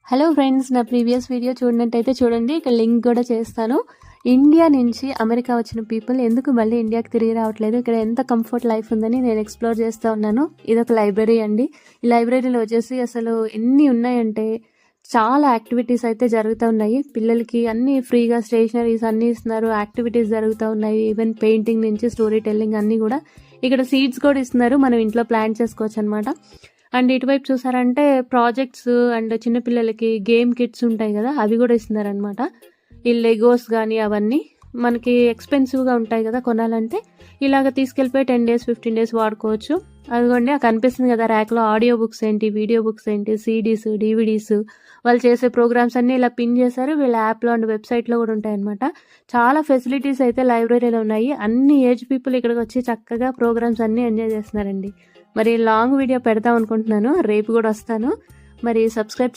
Hello friends, నా previous video చూడనట్టయితే చూడండి, ఇక్కడ లింక్ కూడా చేస్తాను. ఇండియా నుంచి అమెరికా వచ్చిన పీపుల్ ఎందుకు మళ్ళీ ఇండియాకి తిరిగి రావట్లేదు, ఇక్కడ ఎంత కంఫర్ట్ లైఫ్ ఉందని నేను ఎక్స్ప్లోర్ చేస్తూ ఉన్నాను. ఇదొక లైబ్రరీ అండి. ఈ లైబ్రరీలో వచ్చేసి అసలు ఎన్ని ఉన్నాయంటే చాలా యాక్టివిటీస్ అయితే జరుగుతూ ఉన్నాయి. పిల్లలకి అన్నీ ఫ్రీగా స్టేషనరీస్ అన్నీ ఇస్తున్నారు, యాక్టివిటీస్ జరుగుతూ ఉన్నాయి. ఈవెన్ పెయింటింగ్ నుంచి స్టోరీ టెల్లింగ్ అన్నీ కూడా. ఇక్కడ సీడ్స్ కూడా ఇస్తున్నారు, మనం ఇంట్లో ప్లాంట్ చేసుకోవచ్చు అనమాట. అండ్ ఇటువైపు చూసారంటే ప్రాజెక్ట్స్ అండ్ చిన్నపిల్లలకి గేమ్ కిట్స్ ఉంటాయి కదా, అవి కూడా ఇస్తున్నారనమాట. ఈ లెగోస్ కానీ అవన్నీ మనకి ఎక్స్పెన్సివ్గా ఉంటాయి కదా కొనాలంటే, ఇలాగ తీసుకెళ్ళిపోయి 10 days 15 days వాడుకోవచ్చు. అదిగోండి ఆ కనిపిస్తుంది కదా ర్యాక్లో, ఆడియో బుక్స్ ఏంటి, వీడియో బుక్స్ ఏంటి, సిడీస్, డివిడీస్, వాళ్ళు చేసే ప్రోగ్రామ్స్ అన్నీ ఇలా పిన్ చేశారు. వీళ్ళ యాప్లో అండ్ వెబ్సైట్లో కూడా ఉంటాయి అనమాట. చాలా ఫెసిలిటీస్ అయితే లైబ్రరీలో ఉన్నాయి. అన్ని ఏజ్ పీపుల్ ఇక్కడికి వచ్చి చక్కగా ప్రోగ్రామ్స్ అన్నీ ఎంజాయ్ చేస్తున్నారండి. మరి లాంగ్ వీడియో పెడదాం అనుకుంటున్నాను, రేపు కూడా వస్తాను. మరి సబ్స్క్రైబ్